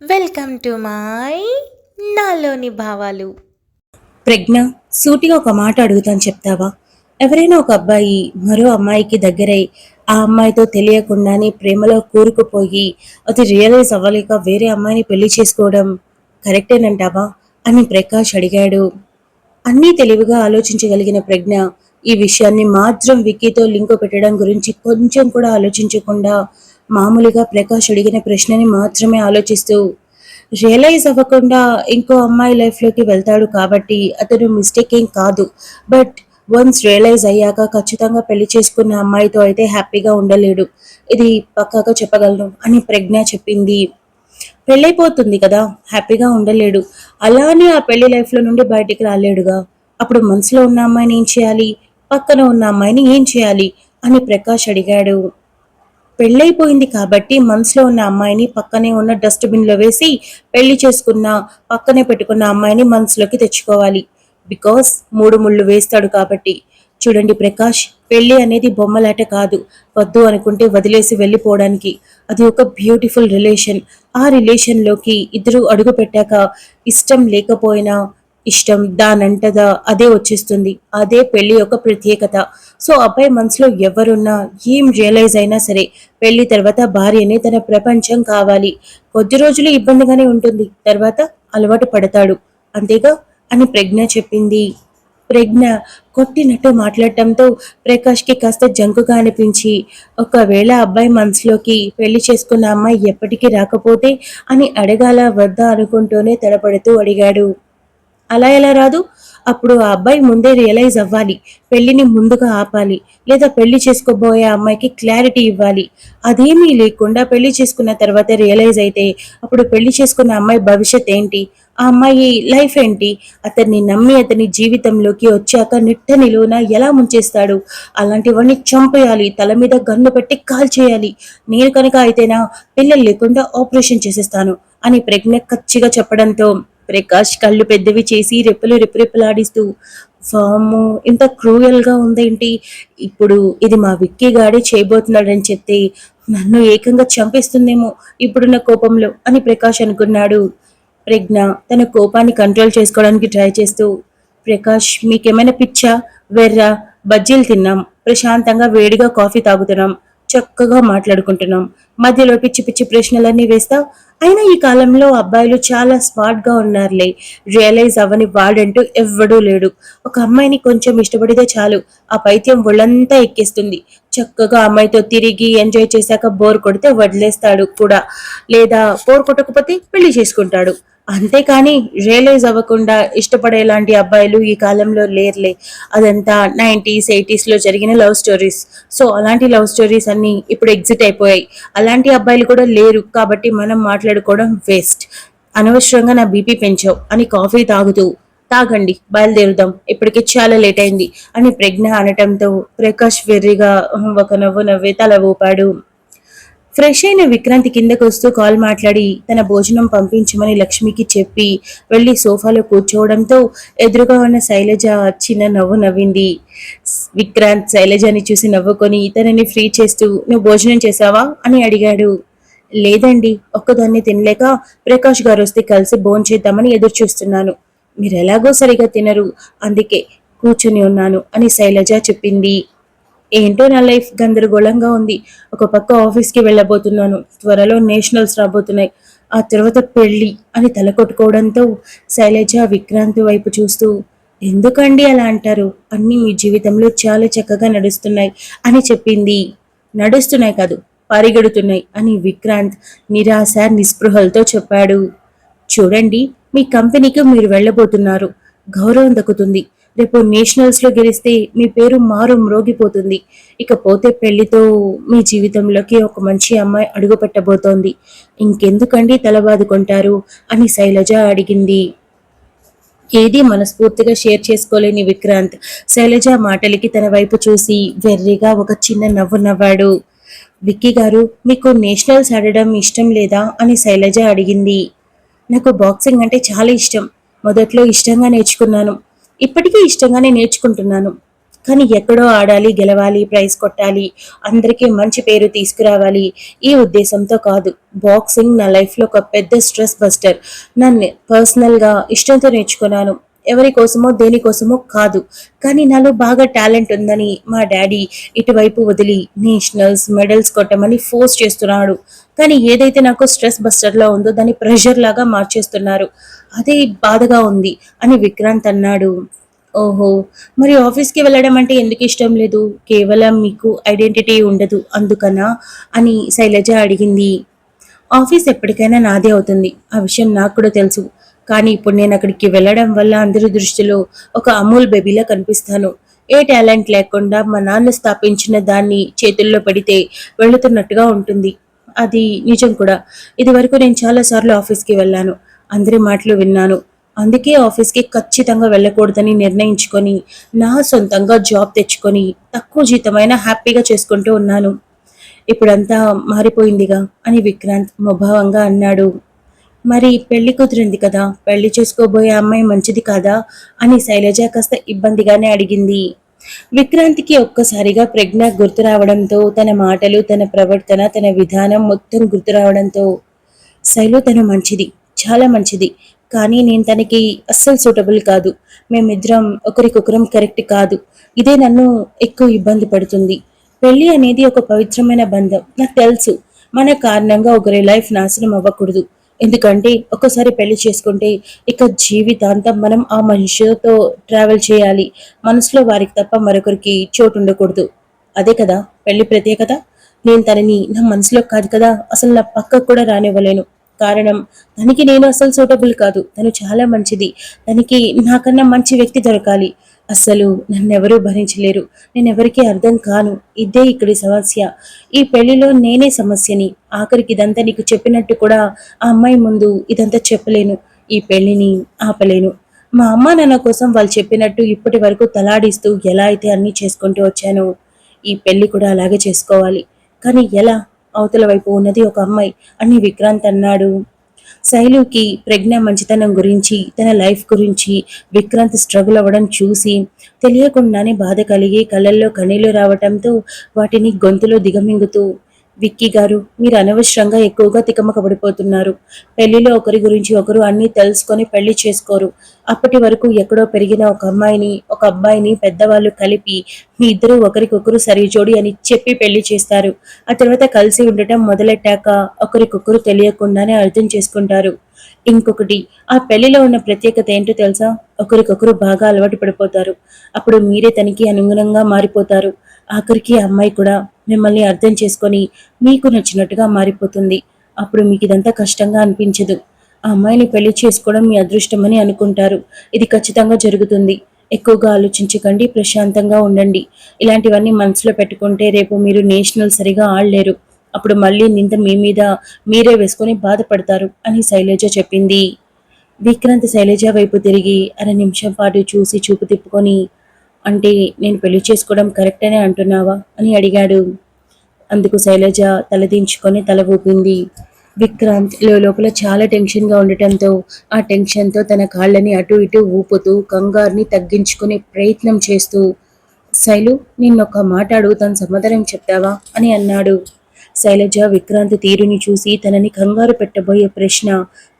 Welcome to my నాలోని భావాలు. ప్రజ్ఞ, సూటిగా ఒక మాట అడుగుతాను చెప్తావా? ఎవరైనా ఒక అబ్బాయి మరో అమ్మాయికి దగ్గరై ఆ అమ్మాయితో తెలియకుండానే ప్రేమలో కూరుకుపోయి అది రియలైజ్ అవ్వలేక వేరే అమ్మాయిని పెళ్లి చేసుకోవడం కరెక్టేనంటావా అని ప్రకాష్ అడిగాడు. అన్నీ తెలివిగా ఆలోచించగలిగిన ప్రజ్ఞ ఈ విషయాన్ని మాత్రం విక్కీతో లింకు పెట్టడం గురించి కొంచెం కూడా ఆలోచించకుండా మామూలుగా ప్రకాష్ అడిగిన ప్రశ్నని మాత్రమే ఆలోచిస్తూ రియలైజ్ అవ్వకుండా ఇంకో అమ్మాయి లైఫ్లోకి వెళ్తాడు కాబట్టి అతను మిస్టేక్ ఏం కాదు. బట్ వన్స్ రియలైజ్ అయ్యాక ఖచ్చితంగా పెళ్లి చేసుకున్న అమ్మాయితో అయితే హ్యాపీగా ఉండలేడు. ఇది పక్కాగా చెప్పగలను అని ప్రజ్ఞ చెప్పింది. పెళ్ళైపోతుంది కదా, హ్యాపీగా ఉండలేడు. అలానే ఆ పెళ్లి లైఫ్లో నుండి బయటికి రాలేడుగా. అప్పుడు మనసులో ఉన్న అమ్మాయిని ఏం చేయాలి, పక్కన ఉన్న అమ్మాయిని ఏం చేయాలి అని ప్రకాష్ అడిగాడు. పెళ్ళైపోయింది కాబట్టి మనసులో ఉన్న అమ్మాయిని పక్కనే ఉన్న డస్ట్‌బిన్ లో వేసి పెళ్లి చేసుకున్న పక్కనే పెట్టుకున్న అమ్మాయిని మనసులోకి తెచ్చుకోవాలి. బికాస్ మూడు ముళ్ళు వేస్తాడు కాబట్టి. చూడండి ప్రకాష్, పెళ్లి అనేది బొమ్మలాట కాదు. వద్దు అనుకుంటే వదిలేసి వెళ్ళిపోవడానికి. అది ఒక బ్యూటిఫుల్ రిలేషన్. ఆ రిలేషన్లోకి ఇద్దరు అడుగు పెట్టాక ఇష్టం లేకపోయినా ఇష్టం దానంటదా అదే వచ్చేస్తుంది. అదే పెళ్లి యొక్క ప్రత్యేకత. సో అబ్బాయి మనసులో ఎవరున్నా ఏం రియలైజ్ అయినా సరే పెళ్లి తర్వాత భార్యనే తన ప్రపంచం కావాలి. కొద్ది రోజులు ఇబ్బందిగానే ఉంటుంది, తర్వాత అలవాటు పడతాడు, అంతేగా అని ప్రజ్ఞ చెప్పింది. ప్రజ్ఞ కొట్టినట్టు మాట్లాడటంతో ప్రకాష్కి కాస్త జంకుగా అనిపించి ఒకవేళ అబ్బాయి మనసులోకి పెళ్లి చేసుకున్న అమ్మాయి ఎప్పటికీ రాకపోతే అని అడగాల వద్దా అనుకుంటూనే తడపడుతూ అడిగాడు. అలా ఎలా రాదు? అప్పుడు ఆ అబ్బాయి ముందే రియలైజ్ అవ్వాలి. పెళ్లిని ముందుగా ఆపాలి. లేదా పెళ్లి చేసుకోబోయే అమ్మాయికి క్లారిటీ ఇవ్వాలి. అదేమీ లేకుండా పెళ్లి చేసుకున్న తర్వాత రియలైజ్ అయితే అప్పుడు పెళ్లి చేసుకున్న అమ్మాయి భవిష్యత్ ఏంటి? ఆ అమ్మాయి లైఫ్ ఏంటి? అతన్ని నమ్మి అతని జీవితంలోకి వచ్చాక నిట్ట నిలువున ఎలా ముంచేస్తాడు? అలాంటివన్నీ చంపేయాలి. తల మీద గన్ను పెట్టి కాల్చేయాలి. నేను కనుక అయితేనా పిల్లలు లేకుండా ఆపరేషన్ చేసేస్తాను అని ప్రజ్ఞ కచ్చిగా చెప్పడంతో ప్రకాష్ కళ్ళు పెద్దవి చేసి రెప్పలు రెప్పరెప్పలాడిస్తూ వామ్మో ఇంత క్రూయల్ గా ఉందేంటి, ఇప్పుడు ఇది మా విక్కీ గాడే చేయబోతున్నాడని చెప్తే నన్ను ఏకంగా చంపేస్తుందేమో ఇప్పుడున్న కోపంలో అని ప్రకాష్ అనుకున్నాడు. ప్రజ్ఞ తన కోపాన్ని కంట్రోల్ చేసుకోవడానికి ట్రై చేస్తూ, ప్రకాష్ మీకేమైనా పిచ్చా, వెర్రా, బజ్జీలు తిన్నాం, ప్రశాంతంగా వేడిగా కాఫీ తాగుతున్నాం, చక్కగా మాట్లాడుకుంటున్నాం, మధ్యలో పిచ్చి పిచ్చి ప్రశ్నలన్నీ వేస్తా. అయినా ఈ కాలంలో అబ్బాయిలు చాలా స్మార్ట్ గా ఉన్నారులే. రియలైజ్ అవ్వని వాడంటూ ఎవ్వడూ లేడు. ఒక అమ్మాయిని కొంచెం ఇష్టపడితే చాలు ఆ పైత్యం ఒళ్ళంతా ఎక్కేస్తుంది. చక్కగా అమ్మాయితో తిరిగి ఎంజాయ్ చేశాక బోర్ కొడితే వదిలేస్తాడు కూడా, లేదా బోర్ కొట్టకపోతే పెళ్లి చేసుకుంటాడు. అంతేకాని రియలైజ్ అవ్వకుండా ఇష్టపడేలాంటి అబ్బాయిలు ఈ కాలంలో లేరులే. అదంతా 90s, 80s లో జరిగిన లవ్ స్టోరీస్. సో అలాంటి లవ్ స్టోరీస్ అన్ని ఇప్పుడు ఎగ్జిట్ అయిపోయాయి. అలాంటి అబ్బాయిలు కూడా లేరు కాబట్టి మనం మాట్లాడుకోవడం వేస్ట్. అనవసరంగా నా బీపీ పెంచావు అని కాఫీ తాగుతూ, తాగండి బయలుదేరుదాం ఇప్పటికి చాలా లేట్ అయింది అని ప్రజ్ఞ అనటంతో ప్రకాష్ వెర్రిగా ఒక నవ్వు నవ్వి తల ఊపాడు. ఫ్రెష్ అయిన విక్రాంత్ కిందకు వస్తూ కాల్ మాట్లాడి తన భోజనం పంపించమని లక్ష్మికి చెప్పి వెళ్లి సోఫాలో కూర్చోవడంతో ఎదురుగా ఉన్న శైలజ చిన్న నవ్వు నవ్వింది. విక్రాంత్ శైలజని చూసి నవ్వుకొని తనని ఫ్రీ చేస్తూ నువ్వు భోజనం చేశావా అని అడిగాడు. లేదండి, ఒక్కదాన్ని తినలేక ప్రకాష్ గారు వస్తే కలిసి భోంచేద్దామని ఎదురు చూస్తున్నాను. మీరు ఎలాగో సరిగా తినరు, అందుకే కూర్చుని ఉన్నాను అని శైలజ చెప్పింది. ఏంటో నా లైఫ్ గందరగోళంగా ఉంది. ఒక పక్క ఆఫీస్కి వెళ్ళబోతున్నాను, త్వరలో నేషనల్స్ రాబోతున్నాయి, ఆ తర్వాత పెళ్లి అని తల కొట్టుకోవడంతో శైలజ విక్రాంత్ వైపు చూస్తూ ఎందుకండి అలా అంటారు, అన్నీ మీ జీవితంలో చాలా చక్కగా నడుస్తున్నాయి అని చెప్పింది. నడుస్తున్నాయి కాదు, పరిగెడుతున్నాయి అని విక్రాంత్ నిరాశ నిస్పృహలతో చెప్పాడు. చూడండి, మీ కంపెనీకి మీరు వెళ్ళబోతున్నారు, గౌరవం దక్కుతుంది. రేపు నేషనల్స్ లో గెలిస్తే మీ పేరు మారు మ్రోగిపోతుంది. ఇకపోతే పెళ్లితో మీ జీవితంలోకి ఒక మంచి అమ్మాయి అడుగు పెట్టబోతోంది. ఇంకెందుకండి తలబాదుకుంటారు అని శైలజ అడిగింది. ఏది మనస్ఫూర్తిగా షేర్ చేసుకోలేని విక్రాంత్ శైలజ మాటలకి తన వైపు చూసి వెర్రిగా ఒక చిన్న నవ్వు నవ్వాడు. విక్కీ గారు, మీకు నేషనల్స్ ఆడడం ఇష్టం లేదా అని శైలజ అడిగింది. నాకు బాక్సింగ్ అంటే చాలా ఇష్టం. మొదట్లో ఇష్టంగా నేర్చుకున్నాను, ఇప్పటికీ ఇష్టంగానే నేర్చుకుంటున్నాను. కానీ ఎక్కడో ఆడాలి, గెలవాలి, ప్రైజ్ కొట్టాలి, అందరికీ మంచి పేరు తీసుకురావాలి ఈ ఉద్దేశంతో కాదు. బాక్సింగ్ నా లైఫ్లో ఒక పెద్ద స్ట్రెస్ బస్టర్. నన్ను పర్సనల్గా ఇష్టంతో నేర్చుకున్నాను. ఎవరి కోసమో దేనికోసమో కాదు. కానీ నాలో బాగా టాలెంట్ ఉందని మా డాడీ ఇటువైపు వదిలి నేషనల్స్ మెడల్స్ కొట్టమని ఫోర్స్ చేస్తున్నాడు. కానీ ఏదైతే నాకు స్ట్రెస్ బస్టర్లో ఉందో దాన్ని ప్రెషర్ లాగా మార్చేస్తున్నారు. అదే బాధగా ఉంది అని విక్రాంత్ అన్నాడు. ఓహో! మరి ఆఫీస్‌కి వెళ్ళడం అంటే ఎందుకు ఇష్టం లేదు? కేవలం మీకు ఐడెంటిటీ ఉండదు అందుకనా? అని శైలజ అడిగింది. ఆఫీస్ ఎప్పటికైనా నాదే అవుతుంది. ఆ విషయం నాకు కూడా తెలుసు. కానీ ఇప్పుడు నేను అక్కడికి వెళ్ళడం వల్ల అందరి దృష్టిలో ఒక అమూల్ బేబీలా కనిపిస్తాను. ఏ టాలెంట్ లేకుండా మా నాన్న స్థాపించిన దాన్ని చేతుల్లో పెడితే వెళుతున్నట్టుగా ఉంటుంది. అది నిజం కూడా. ఇదివరకు నేను చాలా సార్లు ఆఫీస్‌కి వెళ్ళాను. అందరి మాటలు విన్నాను. అందుకే ఆఫీస్‌కి ఖచ్చితంగా వెళ్ళకూడదని నిర్ణయించుకొని, నా సొంతంగా జాబ్ తెచ్చుకొని, తక్కువ జీతమైనా హ్యాపీగా చేసుకుంటూ ఉన్నాను. ఇప్పుడంతా మారిపోయిందిగా అని విక్రాంత్ ముభావంగా అన్నాడు. మరి పెళ్లి కుదిరింది కదా! పెళ్లి చేసుకోబోయే అమ్మాయి మంచిది కాదా? అని శైలజ కాస్త ఇబ్బందిగానే అడిగింది. విక్రాంత్‌కి ఒక్కసారిగా ప్రజ్ఞ గుర్తు రావడంతో, తన మాటలు, తన ప్రవర్తన, తన విధానం మొత్తం గుర్తు రావడంతో, శైలు తను మంచిది. చాలా మంచిది. కానీ నేను తనకి అస్సలు సూటబుల్ కాదు. మేమిద్దరం ఒకరికొకరం కరెక్ట్ కాదు. ఇదే నన్ను ఎక్కువ ఇబ్బంది పడుతుంది. పెళ్లి అనేది ఒక పవిత్రమైన బంధం. నాకు తెలుసు. మన కారణంగా ఒకరి లైఫ్ నాశనం అవ్వకూడదు. ఎందుకంటే ఒకసారి పెళ్లి చేసుకుంటే ఇక జీవితాంతం మనం ఆ మనిషితో ట్రావెల్ చేయాలి. మనసులో వారికి తప్ప మరొకరికి చోటు ఉండకూడదు. అదే కదా పెళ్లి ప్రత్యేకత. నేను తనని నా మనసులో కాదు కదా, అసలు నా పక్కకు కూడా రానివ్వలేను. కారణం, తనకి నేను అసలు సూటబుల్ కాదు. తను చాలా మంచిది. తనకి నాకన్నా మంచి వ్యక్తి దొరకాలి. అస్సలు నన్నెవరూ భరించలేరు. నేనెవరికీ అర్థం కాను. ఇదే ఇక్కడి సమస్య. ఈ పెళ్లిలో నేనే సమస్యని. ఆఖరికి ఇదంతా నీకు చెప్పినట్టు కూడా ఆ అమ్మాయి ముందు ఇదంతా చెప్పలేను. ఈ పెళ్లిని ఆపలేను. మా అమ్మ నాన్న కోసం వాళ్ళు చెప్పినట్టు ఇప్పటి వరకు తలాడిస్తూ ఎలా అయితే అన్నీ చేసుకుంటూ వచ్చానో, ఈ పెళ్లి కూడా అలాగే చేసుకోవాలి. కానీ ఎలా? అవతల వైపు ఉన్నది ఒక అమ్మాయి అని విక్రాంత్ అన్నాడు. శైలుకి ప్రజ్ఞ మంచితనం గురించి, తన లైఫ్ గురించి విక్రాంత్ స్ట్రగుల్ అవ్వడం చూసి తెలియకుండానే బాధ కలిగి కళ్ళల్లో కన్నీళ్లు రావటంతో వాటిని గొంతులో దిగమింగుతూ, విక్కీ గారు, మీరు అనవసరంగా ఎక్కువగా తికమక పడిపోతున్నారు. పెళ్లిలో ఒకరి గురించి ఒకరు అన్నీ తెలుసుకొని పెళ్లి చేసుకోరు. అప్పటి వరకు ఎక్కడో పెరిగిన ఒక అమ్మాయిని, ఒక అబ్బాయిని పెద్దవాళ్ళు కలిపి మీ ఇద్దరు ఒకరికొకరు సరిజోడి అని చెప్పి పెళ్లి చేస్తారు. ఆ తర్వాత కలిసి ఉండటం మొదలెట్టాక ఒకరికొకరు తెలియకుండానే అర్థం చేసుకుంటారు. ఇంకొకటి, ఆ పెళ్లిలో ఉన్న ప్రత్యేకత ఏంటో తెలుసా? ఒకరికొకరు బాగా అలవాటు పడిపోతారు. అప్పుడు మీరే తనకి అనుగుణంగా మారిపోతారు. ఆఖరికి ఆ అమ్మాయి కూడా మిమ్మల్ని అర్థం చేసుకొని మీకు నచ్చినట్టుగా మారిపోతుంది. అప్పుడు మీకు ఇదంతా కష్టంగా అనిపించదు. ఆ అమ్మాయిని పెళ్లి చేసుకోవడం మీ అదృష్టమని అనుకుంటారు. ఇది ఖచ్చితంగా జరుగుతుంది. ఎక్కువగా ఆలోచించకండి, ప్రశాంతంగా ఉండండి. ఇలాంటివన్నీ మనసులో పెట్టుకుంటే రేపు మీరు నేషనల్ సరిగా ఆడలేరు. అప్పుడు మళ్ళీ నింద మీ మీద మీరే వేసుకొని బాధపడతారు అని శైలజ చెప్పింది. విక్రాంత్ శైలజ వైపు తిరిగి అర నిమిషం పాటు చూసి చూపు తిప్పుకొని, అంటే నేను పెళ్లి చేసుకోవడం కరెక్ట్ అనే అంటున్నావా అని అడిగాడు. అందుకు శైలజ తలదించుకొని తల ఊపింది. విక్రాంత్ లోపల చాలా టెన్షన్గా ఉండటంతో ఆ టెన్షన్తో తన కాళ్ళని అటు ఇటు ఊపుతూ కంగారుని తగ్గించుకునే ప్రయత్నం చేస్తూ, శైలు, నిన్నొక్క మాట అడుగుతాను, సమాధానం చెప్తావా అని అన్నాడు. శైలజ విక్రాంత్ తీరుని చూసి తనని కంగారు పెట్టబోయే ప్రశ్న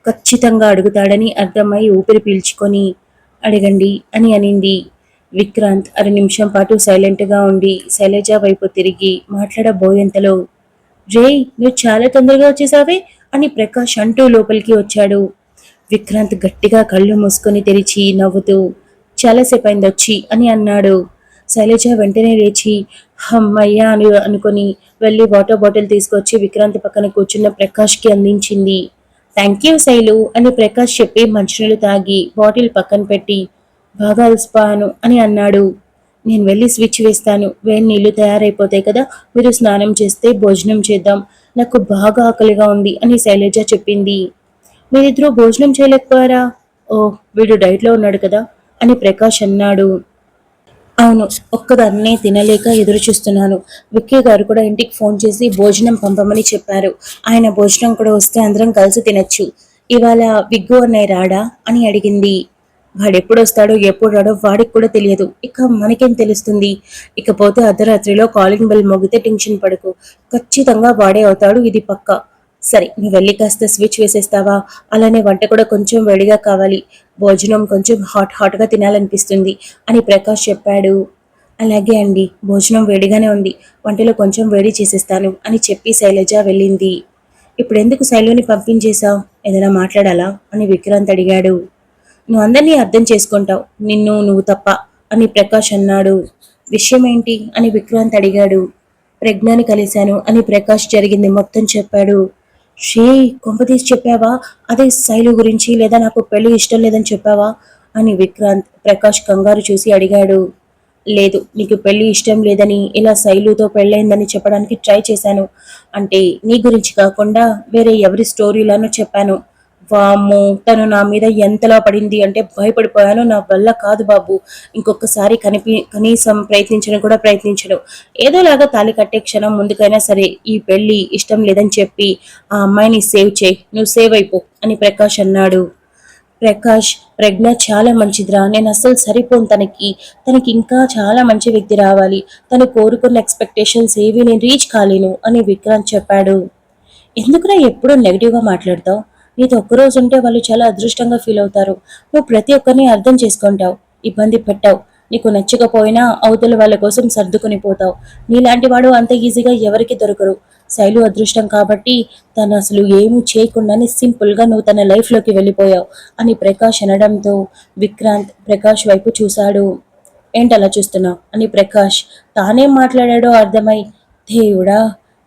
ఖచ్చితంగా అడుగుతాడని అర్థమై ఊపిరి పీల్చుకొని, అడగండి అని అనింది. విక్రాంత్ అర నిమిషం పాటు సైలెంట్గా ఉండి శైలజ వైపు తిరిగి మాట్లాడబోయేంతలో, రేయ్, నువ్వు చాలా తొందరగా వచ్చేసావే అని ప్రకాష్ అంటూ లోపలికి వచ్చాడు. విక్రాంత్ గట్టిగా కళ్ళు మూసుకొని తెరిచి నవ్వుతూ, చాలాసేపు అయింది వచ్చి అని అన్నాడు. శైలజ వెంటనే లేచి హమ్మయ్య అని అనుకొని వెళ్ళి వాటర్ బాటిల్ తీసుకొచ్చి విక్రాంత్ పక్కన కూర్చున్న ప్రకాష్కి అందించింది. థ్యాంక్ యూ శైలు అని ప్రకాష్ చెప్పి మంచినీళ్ళు తాగి బాటిల్ పక్కన పెట్టి, బాగా అలసిపోయాను అని అన్నాడు. నేను వెళ్ళి స్విచ్ వేస్తాను. వేడి నీళ్లు తయారైపోతాయి కదా, మీరు స్నానం చేస్తే భోజనం చేద్దాం. నాకు బాగా ఆకలిగా ఉంది అని శైలజ చెప్పింది. మీరిద్దరూ భోజనం చేయలేకపోయారా? ఓ, వీడు డైట్లో ఉన్నాడు కదా అని ప్రకాష్ అన్నాడు. అవును, ఒక్కదాన్నే తినలేక ఎదురు చూస్తున్నాను. విక్కీ గారు కూడా ఇంటికి ఫోన్ చేసి భోజనం పంపమని చెప్పారు. ఆయన భోజనం కూడా వస్తే అందరం కలిసి తినచ్చు. ఇవాళ విగ్గు అన్నయ్య రాడా అని అడిగింది. వాడెప్పుడు వస్తాడో ఎప్పుడు రాడో వాడికి కూడా తెలియదు. ఇక మనకేం తెలుస్తుంది? ఇకపోతే అర్ధరాత్రిలో కాలింగ్ బెల్ మోగితే టెన్షన్ పడకు. ఖచ్చితంగా వాడే అవుతాడు, ఇది పక్కా. సరే, నువ్వు వెళ్ళి కాస్త స్విచ్ వేసేస్తావా? అలానే వంట కూడా కొంచెం వేడిగా కావాలి. భోజనం కొంచెం హాట్‌గా తినాలనిపిస్తుంది అని ప్రకాష్ చెప్పాడు. అలాగే అండి, భోజనం వేడిగానే ఉంది. వంటలో కొంచెం వేడి చేసేస్తాను అని చెప్పి శైలజ వెళ్ళింది. ఇప్పుడెందుకు శైలుని పంపించేశావు? ఏదైనా మాట్లాడాలా? అని విక్రాంత్ అడిగాడు. నువ్వు అందరినీ అర్థం చేసుకుంటావు, నువ్వు తప్ప అని ప్రకాష్ అన్నాడు. విషయం ఏంటి అని విక్రాంత్ అడిగాడు. ప్రజ్ఞని కలిశాను అని ప్రకాష్ జరిగింది మొత్తం చెప్పాడు. శ్రీ, కొంపతీసి చెప్పావా? అదే శైలు గురించి, లేదా నాకు పెళ్లి ఇష్టం లేదని చెప్పావా అని విక్రాంత్ ప్రకాష్ కంగారు చూసి అడిగాడు. లేదు, నీకు పెళ్లి ఇష్టం లేదని, ఇలా శైలుతో పెళ్ళైందని చెప్పడానికి ట్రై చేశాను. అంటే నీ గురించి కాకుండా వేరే ఎవరి స్టోరీలను చెప్పాను. వామ్మో, తను నా మీద ఎంతలా పడింది అంటే భయపడిపోయాను. నా వల్ల కాదు బాబు. ఇంకొకసారి కనీసం ప్రయత్నించడం కూడా ప్రయత్నించడు. ఏదోలాగా తాళి కట్టే క్షణం ముందుకైనా సరే ఈ పెళ్లి ఇష్టం లేదని చెప్పి ఆ అమ్మాయిని సేవ్ చేయి, నువ్వు సేవ్ అయిపో అని ప్రకాష్ అన్నాడు. ప్రకాష్, ప్రజ్ఞ చాలా మంచిదిరా, నేను అస్సలు సరిపోను తనకి ఇంకా చాలా మంచి వ్యక్తి రావాలి. తను కోరుకున్న ఎక్స్పెక్టేషన్స్ ఏవి నేను రీచ్ కాలేను అని విక్రాంత్ చెప్పాడు. ఎందుకురా ఎప్పుడూ నెగిటివ్గా మాట్లాడతావు? నీతో ఒక్కరోజు ఉంటే వాళ్ళు చాలా అదృష్టంగా ఫీల్ అవుతారు. నువ్వు ప్రతి ఒక్కరిని అర్థం చేసుకుంటావు, ఇబ్బంది పెట్టావు. నీకు నచ్చకపోయినా అవతల వాళ్ళ కోసం సర్దుకుని పోతావు. నీలాంటి వాడు అంత ఈజీగా ఎవరికి దొరకరు. శైలు అదృష్టం కాబట్టి తను అసలు ఏమీ చేయకుండానే సింపుల్గా నువ్వు తన లైఫ్లోకి వెళ్ళిపోయావు అని ప్రకాష్ అనడంతో విక్రాంత్ ప్రకాష్ వైపు చూశాడు. ఏంటలా చూస్తున్నావు అని ప్రకాష్ తానేం మాట్లాడాడో అర్థమై, దేవుడా,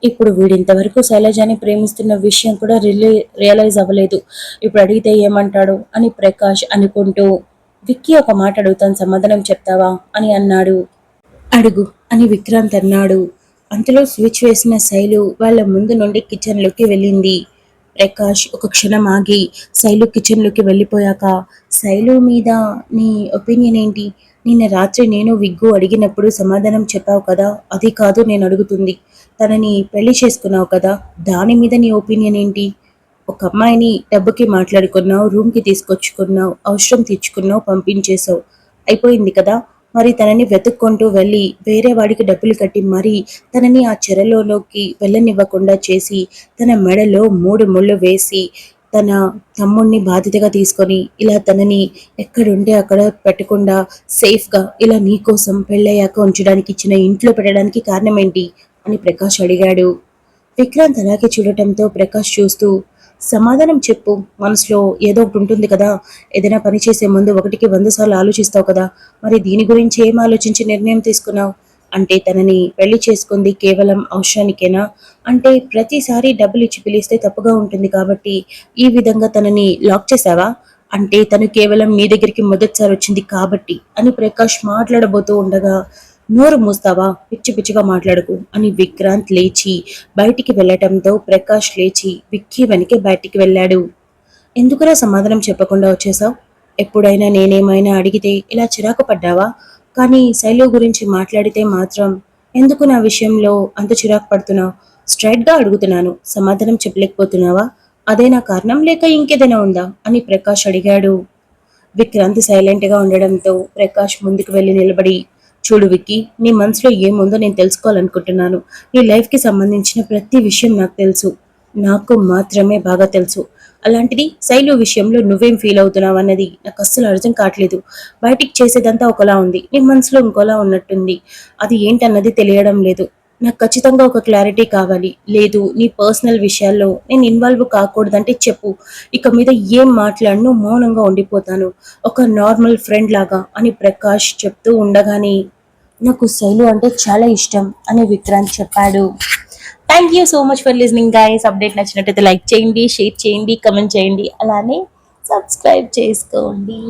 ఇప్పుడు వీడింతవరకు శైలజని ప్రేమిస్తున్న విషయం కూడా రియలైజ్ అవ్వలేదు. ఇప్పుడు అడిగితే ఏమంటాడు అని ప్రకాష్ అనుకుంటూ, విక్కీ ఒక మాట అడుగుతాను, సమాధానం చెప్తావా అని అన్నాడు. అడుగు అని విక్రాంత్ అన్నాడు. అంతలో స్విచ్ వేసిన శైలు వాళ్ళ ముందు నుండి కిచెన్లోకి వెళ్ళింది. ప్రకాష్ ఒక క్షణం ఆగి శైలు కిచెన్లోకి వెళ్ళిపోయాక, శైలు మీద నీ ఒపీనియన్ ఏంటి? నిన్న రాత్రి నేను విగ్గు అడిగినప్పుడు సమాధానం చెప్పావు కదా, అది కాదు నేను అడుగుతుంది. తనని పెళ్లి చేసుకున్నావు కదా, దాని మీద నీ ఒపీనియన్ ఏంటి? ఒక అమ్మాయిని డబ్బుకి మాట్లాడుకున్నావు, రూమ్కి తీసుకొచ్చుకున్నావు, అవసరం తీర్చుకున్నావు, పంపించేశావు, అయిపోయింది కదా. మరి తనని వెతుక్కుంటూ వెళ్ళి వేరే వాడికి డబ్బులు కట్టి మరీ తనని ఆ చెరలోకి వెళ్ళనివ్వకుండా చేసి తన మెడలో 3 ముళ్ళు వేసి తన తమ్ముణ్ణి బాధ్యతగా తీసుకొని ఇలా తనని ఎక్కడుంటే అక్కడ పెట్టకుండా సేఫ్గా ఇలా నీకోసం పెళ్ళయ్యాక ఉంచడానికి ఇచ్చిన ఇంట్లో పెట్టడానికి కారణం ఏంటి అని ప్రకాష్ అడిగాడు. విక్రాంత్ అలాగే చూడటంతో ప్రకాష్ చూస్తూ, సమాధానం చెప్పు, మనసులో ఏదో ఒకటి ఉంటుంది కదా, ఏదైనా పని చేసే ముందు 1కి 100 సార్లు ఆలోచిస్తావు కదా, మరి దీని గురించి ఏం ఆలోచించి నిర్ణయం తీసుకున్నావు? అంటే తనని పెళ్లి చేసుకుంది కేవలం అవసరానికేనా? అంటే ప్రతిసారి డబ్బులు ఇచ్చి పిలిస్తే తప్పుగా ఉంటుంది కాబట్టి ఈ విధంగా తనని లాక్ చేసావా? అంటే తను కేవలం నీ దగ్గరికి మొదటిసారి వచ్చింది కాబట్టి అని ప్రకాష్ మాట్లాడబోతూ ఉండగా, నోరు మూస్తావా, పిచ్చి పిచ్చిగా మాట్లాడకు అని విక్రాంత్ లేచి బయటికి వెళ్లటంతో ప్రకాష్ లేచి విక్కీ వెనకే బయటికి వెళ్ళాడు. ఎందుకురా సమాధానం చెప్పకుండా వచ్చేసావు? ఎప్పుడైనా నేనేమైనా అడిగితే ఇలా చిరాకు పడ్డావా? కానీ శైలు గురించి మాట్లాడితే మాత్రం ఎందుకు నా విషయంలో అంత చిరాకు పడుతున్నావు? స్ట్రైట్గా అడుగుతున్నాను, సమాధానం చెప్పలేకపోతున్నావా? అదే నా కారణం, లేక ఇంకేదైనా ఉందా అని ప్రకాష్ అడిగాడు. విక్రాంత్ సైలెంట్గా ఉండడంతో ప్రకాష్ ముందుకు వెళ్ళి నిలబడి, చూడు విక్కీ, నీ మనసులో ఏముందో నేను తెలుసుకోవాలనుకుంటున్నాను. నీ లైఫ్కి సంబంధించిన ప్రతి విషయం నాకు తెలుసు, నాకు మాత్రమే బాగా తెలుసు. అలాంటిది శైలు విషయంలో నువ్వేం ఫీల్ అవుతున్నావు అన్నది నాకు అస్సలు అర్థం కావట్లేదు. బయటికి చేసేదంతా ఒకలా ఉంది, నీ మనసులో ఇంకోలా ఉన్నట్టుంది. అది ఏంటన్నది తెలియడం లేదు. నాకు ఖచ్చితంగా ఒక క్లారిటీ కావాలి. లేదు, నీ పర్సనల్ విషయాల్లో నేను ఇన్వాల్వ్ కాకూడదంటే చెప్పు. ఇక మీద ఏం మాట్లాడను, మౌనంగా ఉండిపోతాను, ఒక నార్మల్ ఫ్రెండ్ లాగా అని ప్రకాష్ చెప్తూ ఉండగానే, నాకు శైలు అంటే చాలా ఇష్టం అని విక్రాంత్ చెప్పాడు. Thank you so much for listening guys. Update నచ్చినట్టయితే లైక్ చేయండి, షేర్ చేయండి, కమెంట్ చేయండి, అలానే సబ్స్క్రైబ్ చేసుకోండి.